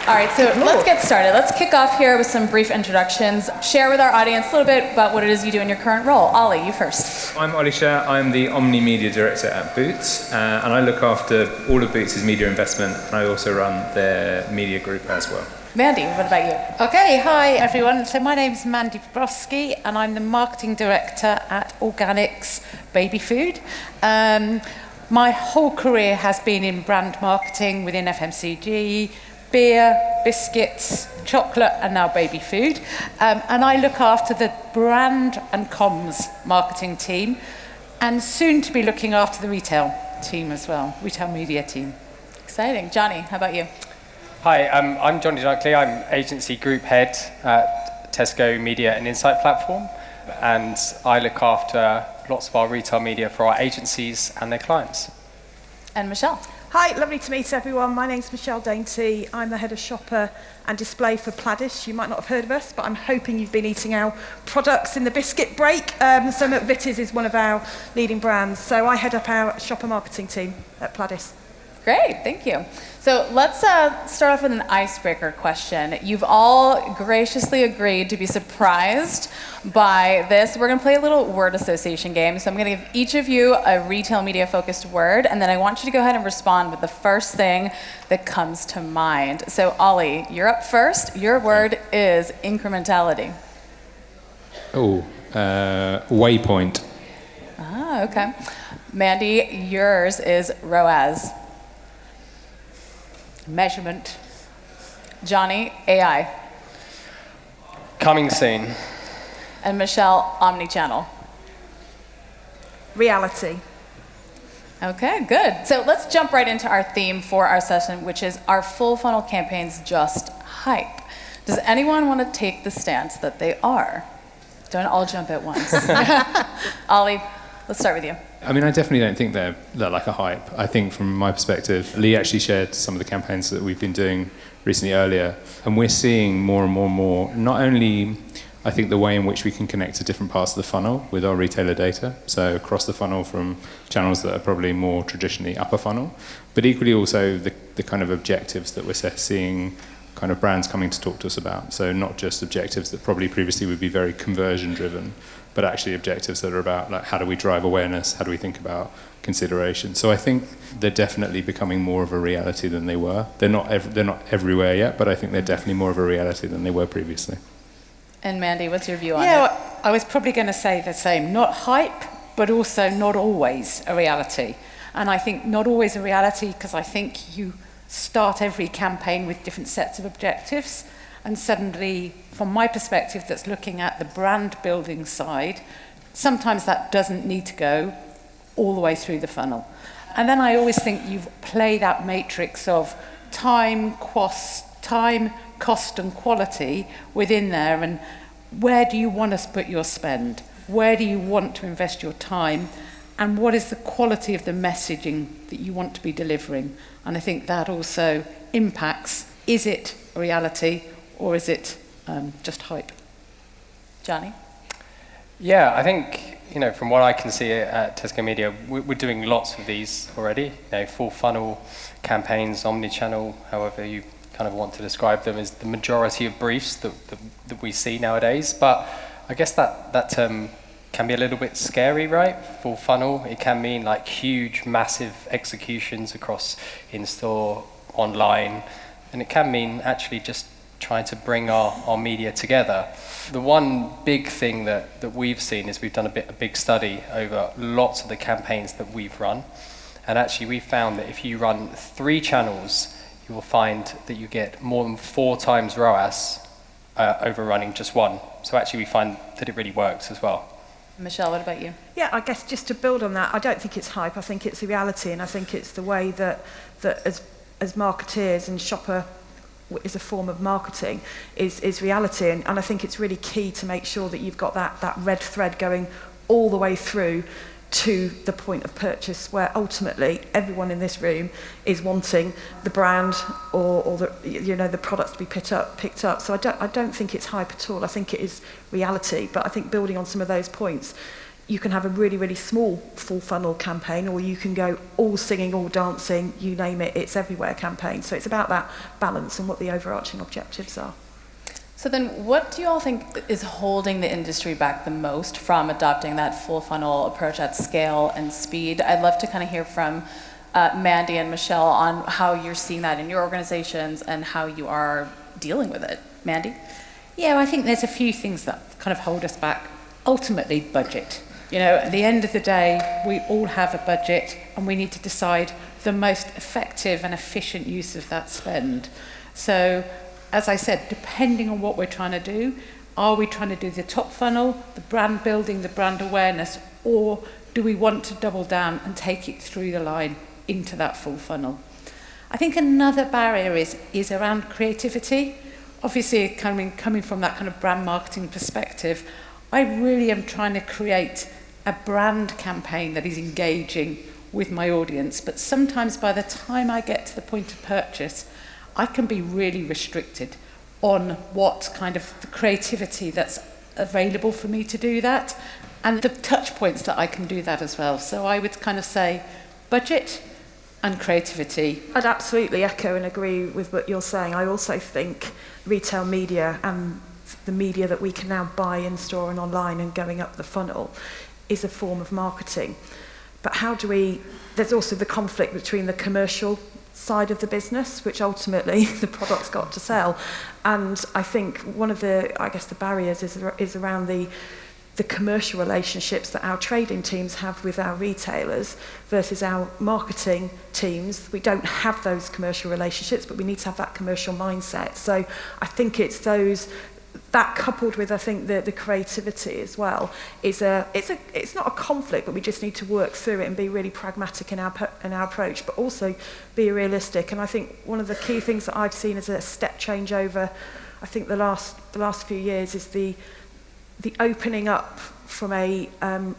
All right, so let's get started. Let's kick off here with some brief introductions. Share with our audience a little bit about what it is you do in your current role. Ollie, you first. I'm Ollie Shayer. I'm the Omni-Media director at Boots, and I look after all of Boots' media investment, and I also run their media group as well. Mandy, what about you? Okay, hi everyone. So my name's Mandy Bobrowski, and I'm the marketing director at Organix baby food. My whole career has been in brand marketing within FMCG, beer, biscuits, chocolate, and now baby food. And I look after the brand and comms marketing team, and soon to be looking after the retail team as well, retail media team. Exciting. Johnny, how about you? Hi, I'm Johnny Dunkley. I'm agency group head at Tesco Media and Insight Platform, and I look after lots of our retail media for our agencies and their clients. And Michele. Hi, lovely to meet everyone. My name's Michele Dainty. I'm the head of shopper and display for Pladis. You might not have heard of us, but I'm hoping you've been eating our products in the biscuit break. So McVitie's is one of our leading brands. So I head up our shopper marketing team at Pladis. Great, thank you. So let's start off with an icebreaker question. You've all graciously agreed to be surprised by this. We're going to play a little word association game. So I'm going to give each of you a retail media focused word, and then I want you to go ahead and respond with the first thing that comes to mind. So Ollie, you're up first. Your word is incrementality. Waypoint. Ah, okay. Mandy, yours is ROAS. Measurement. Johnny, AI. Coming soon. And Michele, omnichannel. Reality. Okay, good. So let's jump right into our theme for our session, which is our full funnel campaigns just hype. Does anyone want to take the stance that they are? Don't all jump at once. Ollie, let's start with you. I mean, I definitely don't think they're like a hype. I think from my perspective, Lee actually shared some of the campaigns that we've been doing recently earlier, and we're seeing more and more, not only, I think, the way in which we can connect to different parts of the funnel with our retailer data, so across the funnel from channels that are probably more traditionally upper funnel, but equally also the kind of objectives that we're seeing kind of brands coming to talk to us about. So not just objectives that probably previously would be very conversion driven, but actually objectives that are about like how do we drive awareness, how do we think about consideration. So I think they're definitely becoming more of a reality than they were. They're not everywhere yet, but I think they're definitely more of a reality than they were previously. And Mandy, what's your view on it? Yeah, I was probably going to say the same. Not hype, but also not always a reality. And I think not always a reality because I think you start every campaign with different sets of objectives, and suddenly, from my perspective, that's looking at the brand building side, sometimes that doesn't need to go all the way through the funnel. And then I always think you play that matrix of time, cost, and quality within there, and where do you want to put your spend? Where do you want to invest your time? And what is the quality of the messaging that you want to be delivering? And I think that also impacts, is it a reality or is it just hype? Johnny? Yeah, I think, from what I can see at Tesco Media, we're doing lots of these already. Full funnel campaigns, omni-channel, however you kind of want to describe them, is the majority of briefs that we see nowadays. But I guess that term can be a little bit scary, right? Full funnel. It can mean like huge, massive executions across in-store, online, and it can mean actually just trying to bring our media together. The one big thing that we've seen is we've done a big study over lots of the campaigns that we've run, and actually we found that if you run 3 channels, you will find that you get more than 4 times ROAS over running just one. So actually we find that it really works as well. Michele, what about you? Yeah, I guess just to build on that, I don't think it's hype. I think it's a reality, and I think it's the way that as marketeers, and shopper is a form of marketing, is reality. And I think it's really key to make sure that you've got that red thread going all the way through to the point of purchase, where ultimately everyone in this room is wanting the brand or the products to be picked up. So I don't think it's hype at all. I think it is reality. But I think building on some of those points, you can have a really, really small full funnel campaign, or you can go all singing, all dancing, you name it, it's everywhere campaign. So it's about that balance and what the overarching objectives are. So then what do you all think is holding the industry back the most from adopting that full funnel approach at scale and speed? I'd love to kind of hear from Mandy and Michele on how you're seeing that in your organizations and how you are dealing with it. Mandy? Yeah, I think there's a few things that kind of hold us back. Ultimately, budget. You know, at the end of the day, we all have a budget and we need to decide the most effective and efficient use of that spend. So, as I said, depending on what we're trying to do, are we trying to do the top funnel, the brand building, the brand awareness, or do we want to double down and take it through the line into that full funnel? I think another barrier is around creativity. Obviously, coming from that kind of brand marketing perspective, I really am trying to create a brand campaign that is engaging with my audience, but sometimes by the time I get to the point of purchase, I can be really restricted on what kind of the creativity that's available for me to do that, and the touch points that I can do that as well. So I would kind of say budget and creativity. I'd absolutely echo and agree with what you're saying. I also think retail media and the media that we can now buy in store and online and going up the funnel is a form of marketing. But how do we, there's also the conflict between the commercial side of the business, which ultimately the product's got to sell. And I think one of the, I guess the barriers is around the commercial relationships that our trading teams have with our retailers versus our marketing teams. We don't have those commercial relationships, but we need to have that commercial mindset. So I think it's those, that coupled with, I think, the creativity as well, it's not a conflict, but we just need to work through it and be really pragmatic in our approach, but also be realistic. And I think one of the key things that I've seen as a step change over, I think the last few years is the opening up from a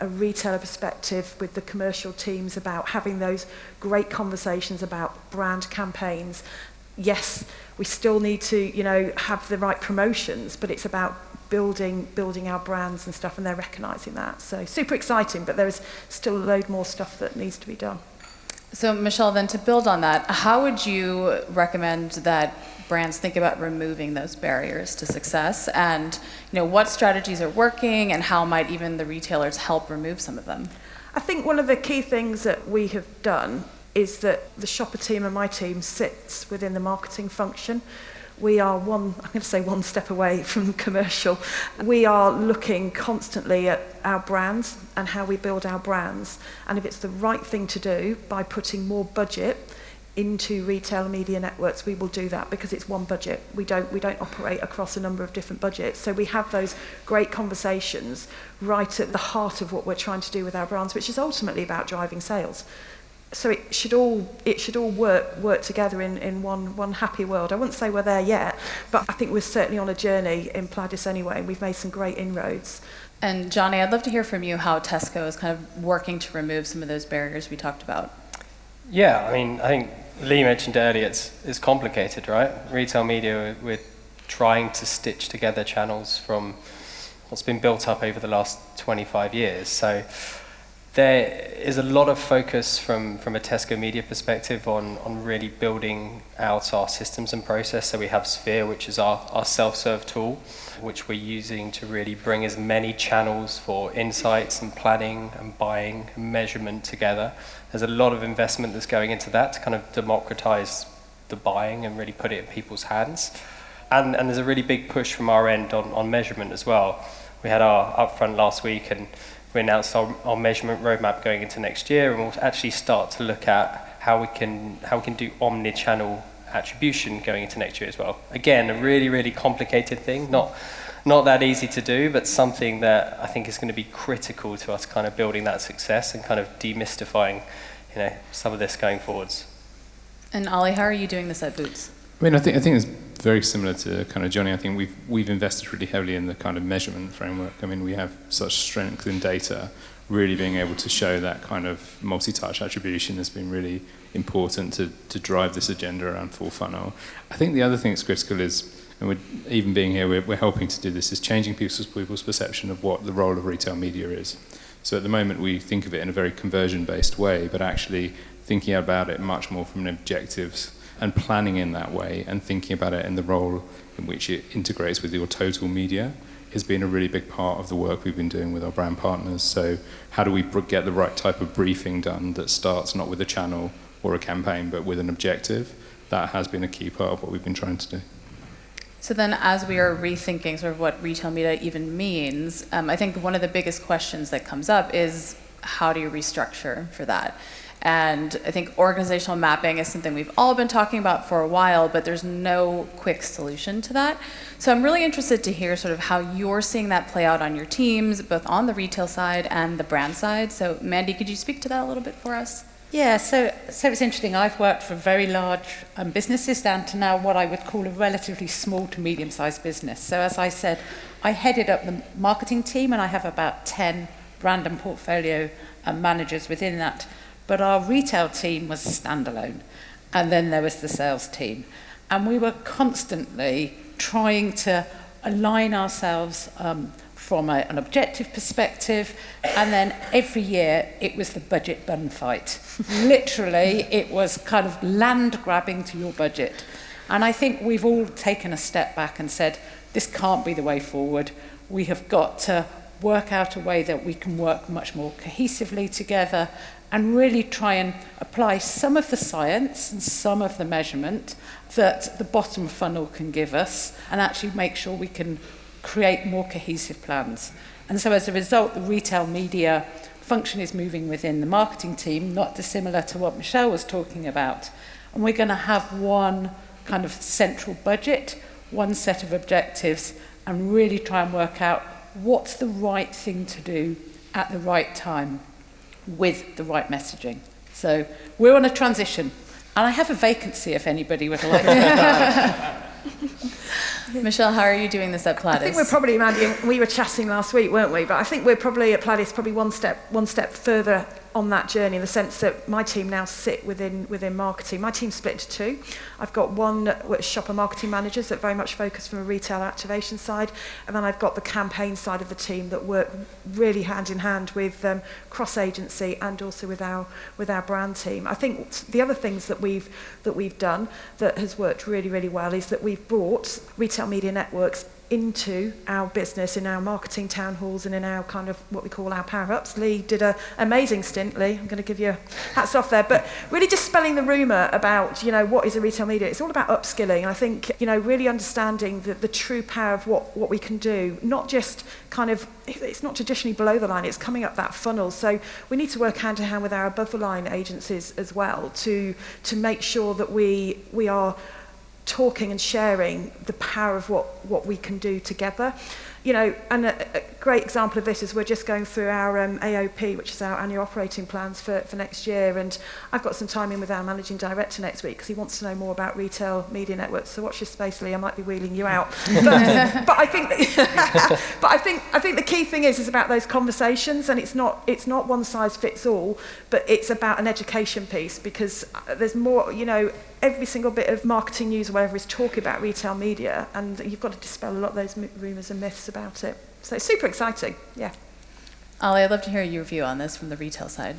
retailer perspective with the commercial teams about having those great conversations about brand campaigns. Yes, we still need to, you know, have the right promotions, but it's about building our brands and stuff, and they're recognising that. So super exciting, but there is still a load more stuff that needs to be done. So Michele, then to build on that, how would you recommend that brands think about removing those barriers to success? And you know, what strategies are working, and how might even the retailers help remove some of them? I think one of the key things that we have done is that the shopper team and my team sits within the marketing function. We are I'm going to say one step away from commercial. We are looking constantly at our brands and how we build our brands. And if it's the right thing to do by putting more budget into retail media networks, we will do that because it's one budget. We don't operate across a number of different budgets. So we have those great conversations right at the heart of what we're trying to do with our brands, which is ultimately about driving sales. So it should all work together in one happy world. I wouldn't say we're there yet, but I think we're certainly on a journey in Pladis anyway, and we've made some great inroads. And Johnny, I'd love to hear from you how Tesco is kind of working to remove some of those barriers we talked about. Yeah, I mean, I think Lee mentioned earlier, it's complicated, right? Retail media, we're trying to stitch together channels from what's been built up over the last 25 years. So there is a lot of focus from a Tesco media perspective on really building out our systems and process. So we have Sphere, which is our self-serve tool, which we're using to really bring as many channels for insights and planning and buying and measurement together. There's a lot of investment that's going into that to kind of democratize the buying and really put it in people's hands. And there's a really big push from our end on measurement as well. We had our upfront last week, and we announced our measurement roadmap going into next year, and we'll actually start to look at how we can do omni-channel attribution going into next year as well. Again, a really, really complicated thing, not that easy to do, but something that I think is going to be critical to us kind of building that success and kind of demystifying, you know, some of this going forwards. And Ollie, how are you doing this at Boots? I mean, I think it's very similar to kind of Johnny. I think we've invested really heavily in the kind of measurement framework. I mean, we have such strength in data. Really being able to show that kind of multi-touch attribution has been really important to drive this agenda around full funnel. I think the other thing that's critical is, and even being here, we're helping to do this, is changing people's perception of what the role of retail media is. So at the moment we think of it in a very conversion-based way, but actually thinking about it much more from an objectives and planning in that way and thinking about it in the role in which it integrates with your total media has been a really big part of the work we've been doing with our brand partners. So how do we get the right type of briefing done that starts not with a channel or a campaign, but with an objective? That has been a key part of what we've been trying to do. So then as we are rethinking sort of what retail media even means, I think one of the biggest questions that comes up is how do you restructure for that? And I think organizational mapping is something we've all been talking about for a while, but there's no quick solution to that. So I'm really interested to hear sort of how you're seeing that play out on your teams, both on the retail side and the brand side. So Mandy, could you speak to that a little bit for us? Yeah, so it's interesting. I've worked for very large businesses down to now what I would call a relatively small to medium-sized business. So as I said, I headed up the marketing team and I have about 10 brand and portfolio managers within that. But our retail team was standalone. And then there was the sales team. And we were constantly trying to align ourselves from an objective perspective, and then every year it was the budget bun fight. Literally, it was kind of land grabbing to your budget. And I think we've all taken a step back and said, this can't be the way forward. We have got to work out a way that we can work much more cohesively together and really try and apply some of the science and some of the measurement that the bottom funnel can give us and actually make sure we can create more cohesive plans. And so as a result, the retail media function is moving within the marketing team, not dissimilar to what Michele was talking about. And we're going to have one kind of central budget, one set of objectives, and really try and work out what's the right thing to do at the right time with the right messaging. So we're on a transition. And I have a vacancy if anybody would like to. Michele, how are you doing this at Pladis? I think we're probably, Mandy, we were chatting last week, weren't we? But I think we're probably at Pladis probably one step further on that journey, in the sense that my team now sit within marketing. My team's split into two. I've got one which shopper marketing managers that very much focus from a retail activation side, and then I've got the campaign side of the team that work really hand in hand with cross agency and also with our brand team. I think the other things that we've done that has worked really, really well is that we've brought retail media networks into our business, in our marketing town halls and in our kind of what we call our power-ups. Lee did an amazing stint, Lee. I'm going to give you hats off there. But really dispelling the rumour about, what is a retail media. It's all about upskilling. And I think, really understanding the true power of what we can do, not just kind of, it's not traditionally below the line, it's coming up that funnel. So we need to work hand in hand with our above the line agencies as well to make sure that we are talking and sharing the power of what we can do together. And a great example of this is we're just going through our AOP, which is our annual operating plans for next year, and I've got some time in with our managing director next week because he wants to know more about retail media networks. So watch your space, Lee. I might be wheeling you out. But I think I think the key thing is about those conversations, and it's not one size fits all, but it's about an education piece, because there's more. Every single bit of marketing news or whatever is talking about retail media, and you've got to dispel a lot of those rumours and myths about it. So it's super exciting, yeah. Ollie, I'd love to hear your view on this from the retail side.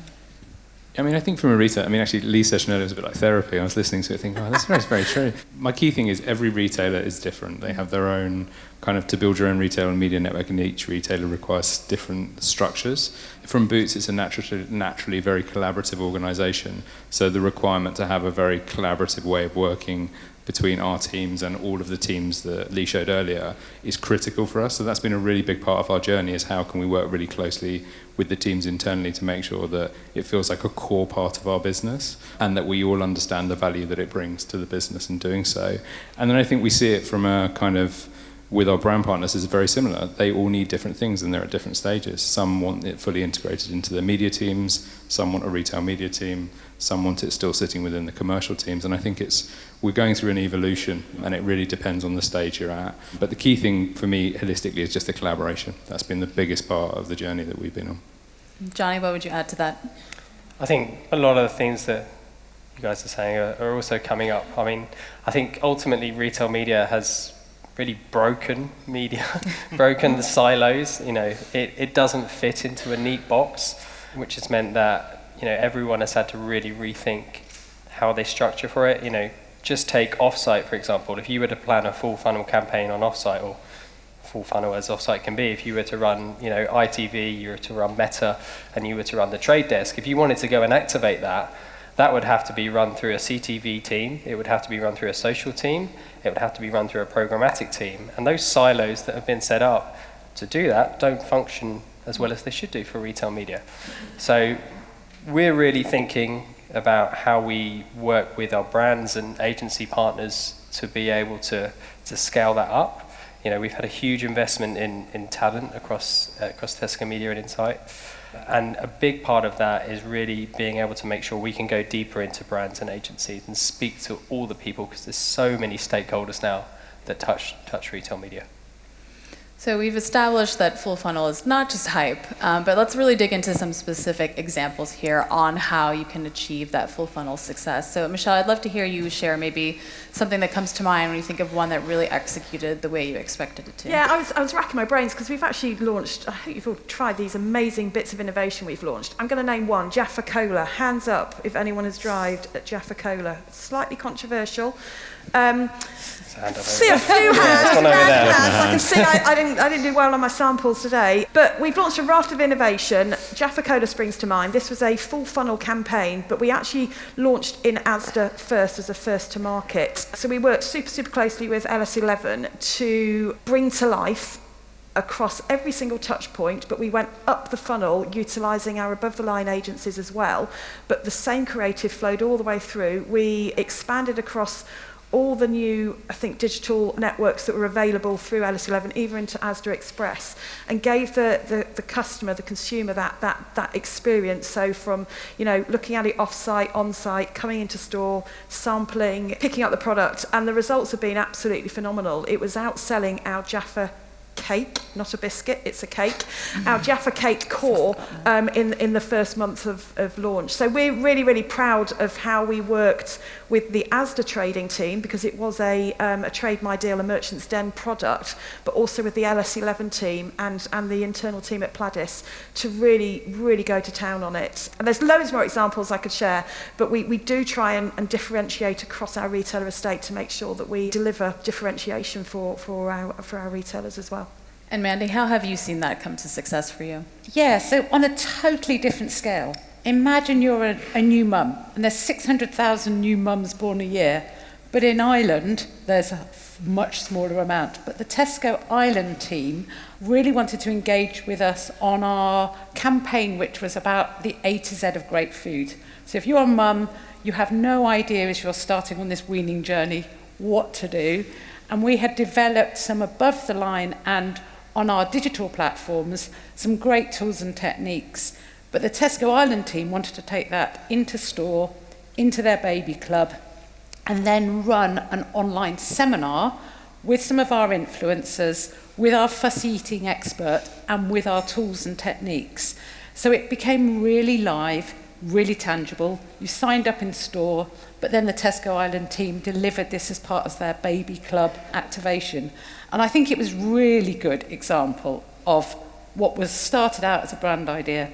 I think from a retail, actually Lee's session earlier was a bit like therapy. I was listening to it thinking, that's very true. My key thing is every retailer is different. They have their own kind of, to build your own retail and media network, and each retailer requires different structures. From Boots, it's a naturally very collaborative organisation. So the requirement to have a very collaborative way of working between our teams and all of the teams that Lee showed earlier is critical for us. So that's been a really big part of our journey, is how can we work really closely with the teams internally to make sure that it feels like a core part of our business and that we all understand the value that it brings to the business in doing so. And then I think we see it from a kind of, with our brand partners, is very similar. They all need different things and they're at different stages. Some want it fully integrated into their media teams, some want a retail media team, some want it still sitting within the commercial teams. And I think we're going through an evolution, and it really depends on the stage you're at. But the key thing for me, holistically, is just the collaboration. That's been the biggest part of the journey that we've been on. Johnny, what would you add to that? I think a lot of the things that you guys are saying are also coming up. I think ultimately retail media has really broken media, broken the silos. It doesn't fit into a neat box, which has meant that, everyone has had to really rethink how they structure for it. Just take offsite, for example. If you were to plan a full funnel campaign on offsite, or full funnel as offsite can be, if you were to run, ITV, you were to run Meta, and you were to run the trade desk, if you wanted to go and activate that, that would have to be run through a CTV team, it would have to be run through a social team, it would have to be run through a programmatic team. And those silos that have been set up to do that don't function as well as they should do for retail media. So we're really thinking about how we work with our brands and agency partners to be able to scale that up. We've had a huge investment in talent across Tesco Media and Insight. And a big part of that is really being able to make sure we can go deeper into brands and agencies and speak to all the people, because there's so many stakeholders now that touch retail media. So we've established that full funnel is not just hype, but let's really dig into some specific examples here on how you can achieve that full funnel success. So Michele, I'd love to hear you share maybe something that comes to mind when you think of one that really executed the way you expected it to. Yeah, I was racking my brains because we've actually launched, I hope you've all tried these amazing bits of innovation we've launched. I'm going to name one, Jaffa Cola. Hands up if anyone has tried at Jaffa Cola. It's slightly controversial. See a few hands. I can see I didn't do well on my samples today. But we've launched a raft of innovation. Jaffa Cola springs to mind. This was a full funnel campaign, but we actually launched in Asda first as a first to market. So we worked super closely with LS11 to bring to life across every single touch point, but we went up the funnel utilising our above the line agencies as well. But the same creative flowed all the way through. We expanded across all the new, I think, digital networks that were available through LS11, even into Asda Express, and gave the customer, the consumer, that experience. So from, looking at it off-site, on-site, coming into store, sampling, picking up the product, and the results have been absolutely phenomenal. It was outselling our Jaffa cake, not a biscuit, it's a cake, our Jaffa cake core in the first month of launch. So we're really proud of how we worked with the Asda trading team, because it was a Trade My Deal, a Merchant's Den product, but also with the LS11 team and the internal team at Pladis to really go to town on it. And there's loads more examples I could share, but we do try and differentiate across our retailer estate to make sure that we deliver differentiation for our retailers as well. And Mandy, how have you seen that come to success for you? Yeah, so on a totally different scale. Imagine you're a new mum, and there's 600,000 new mums born a year, but in Ireland, there's a much smaller amount. But the Tesco Ireland team really wanted to engage with us on our campaign, which was about the A to Z of great food. So if you're a mum, you have no idea as you're starting on this weaning journey what to do. And we had developed some above the line and on our digital platforms, some great tools and techniques. But the Tesco Ireland team wanted to take that into store, into their baby club, and then run an online seminar with some of our influencers, with our fussy eating expert, and with our tools and techniques. So it became really live, really tangible. You signed up in store, but then the Tesco Ireland team delivered this as part of their baby club activation. And I think it was really good example of what was started out as a brand idea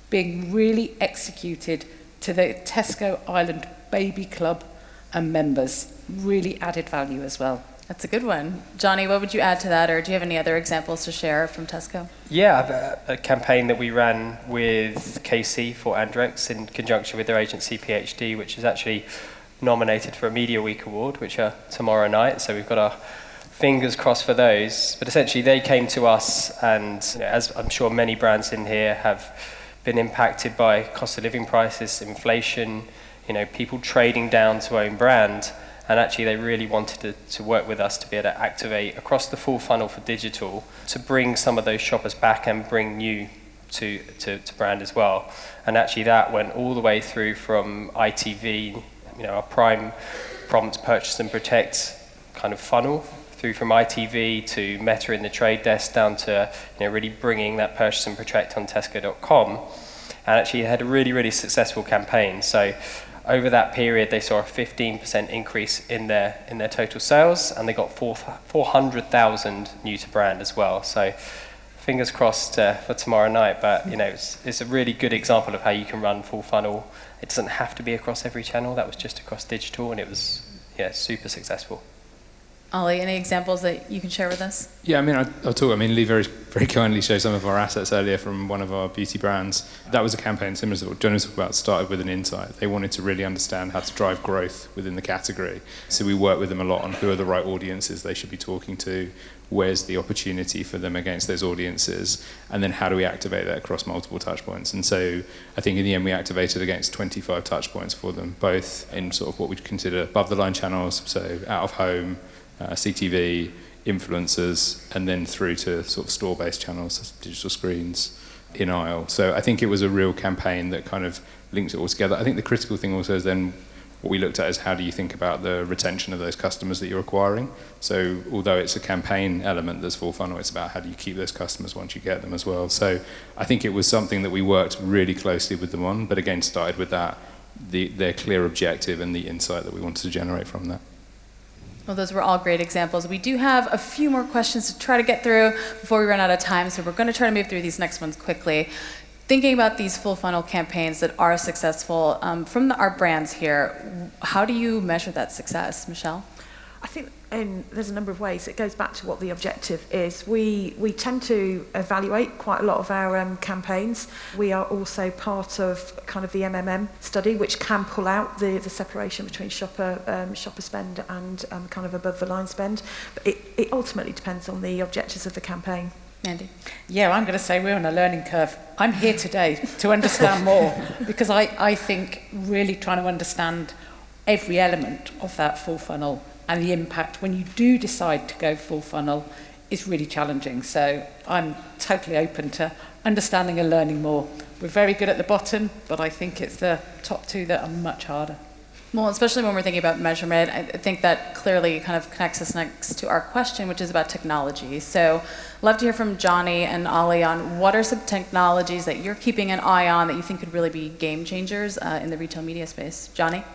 being really executed to the Tesco Ireland baby club and members. Really added value as well. That's a good one. Johnny, what would you add to that, or do you have any other examples to share from Tesco? Yeah, I have a campaign that we ran with KC for Andrex in conjunction with their agency PhD, which is actually nominated for a Media Week award, which are tomorrow night, so we've got our fingers crossed for those. But essentially they came to us, and as I'm sure many brands in here have been impacted by cost of living prices, inflation, people trading down to own brand. And actually they really wanted to work with us to be able to activate across the full funnel for digital to bring some of those shoppers back and bring new to brand as well. And actually that went all the way through from ITV, our prime prompt purchase and protect kind of funnel, through from ITV to Meta in the trade desk down to really bringing that purchase and protect on Tesco.com. And actually it had a really successful campaign. So Over that period, they saw a 15% increase in their total sales, and they got 400,000 new to brand as well. So fingers crossed for tomorrow night, but it's a really good example of how you can run full funnel. It doesn't have to be across every channel. That was just across digital, and it was super successful. Ollie, any examples that you can share with us? Yeah, I mean, I'll talk. I mean, Lee very, very kindly showed some of our assets earlier from one of our beauty brands. That was a campaign similar to what John was talking about, started with an insight. They wanted to really understand how to drive growth within the category. So we worked with them a lot on who are the right audiences they should be talking to, where's the opportunity for them against those audiences, and then how do we activate that across multiple touch points. And so I think in the end we activated against 25 touch points for them, both in sort of what we'd consider above the line channels, so out of home, CTV, influencers, and then through to sort of store-based channels, digital screens, in aisle. So I think it was a real campaign that kind of linked it all together. I think the critical thing also is then what we looked at is how do you think about the retention of those customers that you're acquiring. So although it's a campaign element that's full funnel, it's about how do you keep those customers once you get them as well. So I think it was something that we worked really closely with them on, but again started with that, their clear objective and the insight that we wanted to generate from that. Well, those were all great examples. We do have a few more questions to try to get through before we run out of time, so we're going to try to move through these next ones quickly. Thinking about these full funnel campaigns that are successful, from our brands here, how do you measure that success, Michele? I think there's a number of ways. It goes back to what the objective is. We tend to evaluate quite a lot of our campaigns. We are also part of kind of the MMM study, which can pull out the separation between shopper spend and kind of above the line spend. But it ultimately depends on the objectives of the campaign. Mandy? Yeah, I'm going to say we're on a learning curve. I'm here today to understand more because I think really trying to understand every element of that full funnel and the impact when you do decide to go full funnel is really challenging. So I'm totally open to understanding and learning more. We're very good at the bottom, but I think it's the top two that are much harder. Well, especially when we're thinking about measurement, I think that clearly kind of connects us next to our question, which is about technology. So love to hear from Johnny and Ollie on what are some technologies that you're keeping an eye on that you think could really be game changers in the retail media space. Johnny?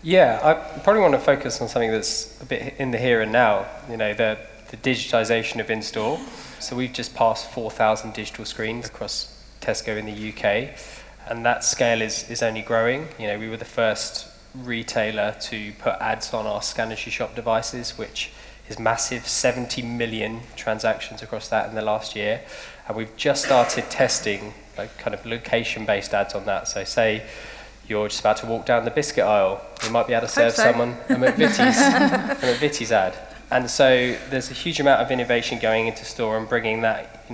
Yeah, I probably want to focus on something that's a bit in the here and now, the digitization of in-store. So we've just passed 4,000 digital screens across Tesco in the UK, and that scale is only growing. We were the first retailer to put ads on our Scan as you shop devices, which is massive, 70 million transactions across that in the last year. And we've just started testing like kind of location-based ads on that. So say you're just about to walk down the biscuit aisle, you might be able to serve someone a McVitie's ad. And so there's a huge amount of innovation going into store and bringing that,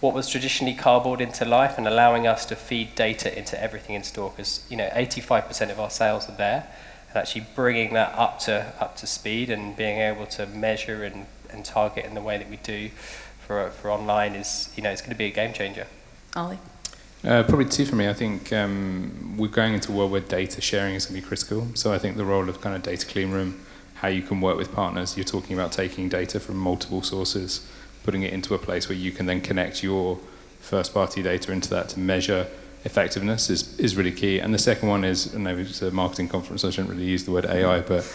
what was traditionally cardboard into life and allowing us to feed data into everything in store, because 85% of our sales are there, and actually bringing that up to speed and being able to measure and target in the way that we do for online is it's going to be a game changer. Ollie? Probably two for me. I think we're going into a world where data sharing is going to be critical. So I think the role of kind of data clean room, how you can work with partners. You're talking about taking data from multiple sources, putting it into a place where you can then connect your first-party data into that to measure effectiveness is really key. And the second one is, I know it's a marketing conference, I shouldn't really use the word AI, but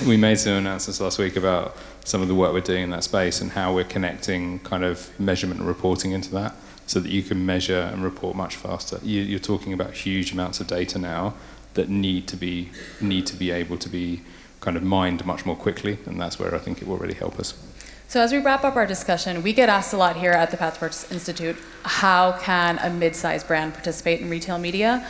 we made some announcements last week about some of the work we're doing in that space and how we're connecting kind of measurement and reporting into that so that you can measure and report much faster. You're talking about huge amounts of data now that need to be able to be kind of mined much more quickly, and that's where I think it will really help us. So as we wrap up our discussion, we get asked a lot here at the Passports Institute, how can a mid-sized brand participate in retail media?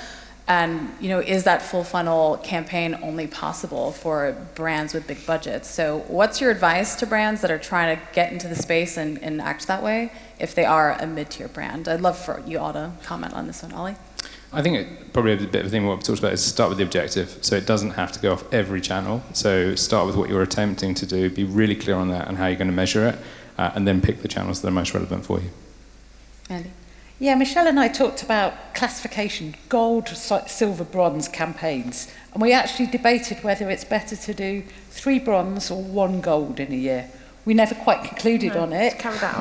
And is that full funnel campaign only possible for brands with big budgets? So what's your advice to brands that are trying to get into the space and act that way if they are a mid-tier brand? I'd love for you all to comment on this one, Ollie. I think it probably a bit of a thing what we talked about is start with the objective. So it doesn't have to go off every channel. So start with what you're attempting to do, be really clear on that and how you're going to measure it, and then pick the channels that are most relevant for you. Andy? Yeah, Michele and I talked about classification, gold, silver, bronze campaigns. And we actually debated whether it's better to do 3 bronze or 1 gold in a year. We never quite concluded on it,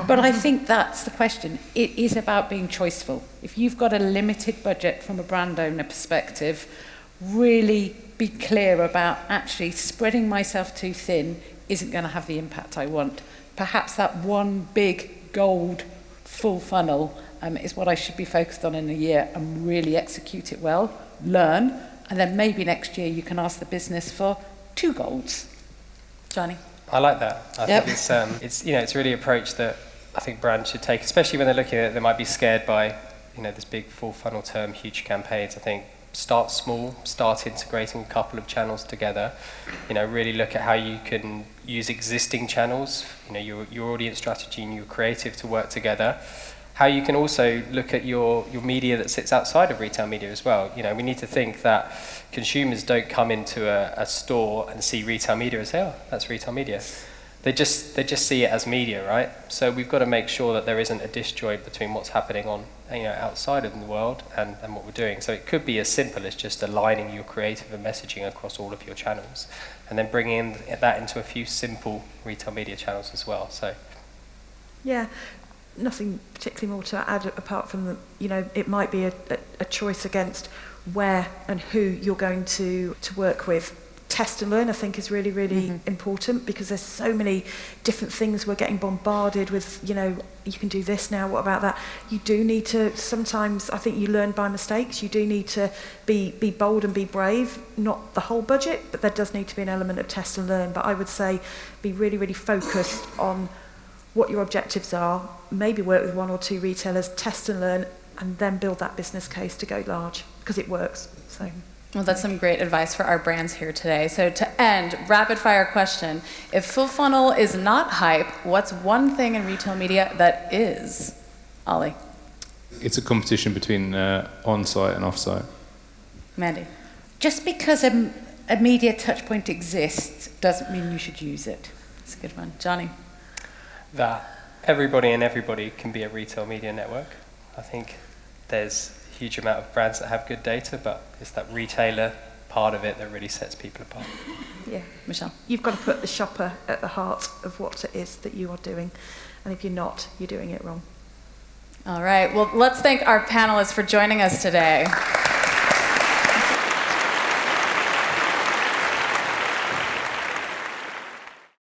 but I think that's the question. It is about being choiceful. If you've got a limited budget from a brand owner perspective, really be clear about actually spreading myself too thin isn't going to have the impact I want. Perhaps that one big gold full funnel is what I should be focused on in a year and really execute it well, learn, and then maybe next year you can ask the business for 2 golds. Johnny? I like that. I think it's really an approach that I think brands should take, especially when they're looking at it. They might be scared by, this big full funnel term, huge campaigns. I think start small, start integrating a couple of channels together. Really look at how you can use existing channels, your audience strategy and your creative to work together. How you can also look at your media that sits outside of retail media as well. We need to think that consumers don't come into a store and see retail media and say, oh, that's retail media. They just see it as media, right? So we've got to make sure that there isn't a disjoint between what's happening on outside of the world and what we're doing. So it could be as simple as just aligning your creative and messaging across all of your channels, and then bringing that into a few simple retail media channels as well. So, yeah, nothing particularly more to add apart from it might be a choice against where and who you're going to work with. Test and learn, I think, is really, really important, because there's so many different things we're getting bombarded with. You can do this now, what about that? You do need to, sometimes I think you learn by mistakes. You do need to be bold and be brave, not the whole budget, but there does need to be an element of test and learn. But I would say be really, really focused on what your objectives are, maybe work with 1 or 2 retailers, test and learn, and then build that business case to go large, because it works. So. Well, that's some great advice for our brands here today. So to end, rapid fire question. If full funnel is not hype, what's one thing in retail media that is? Ollie? It's a competition between on-site and off-site. Mandy? Just because a media touchpoint exists doesn't mean you should use it. That's a good one. Johnny? That everybody can be a retail media network. I think there's huge amount of brands that have good data, but it's that retailer part of it that really sets people apart. Yeah, Michele? You've got to put the shopper at the heart of what it is that you are doing, and if you're not, you're doing it wrong. All right, well, let's thank our panelists for joining us today.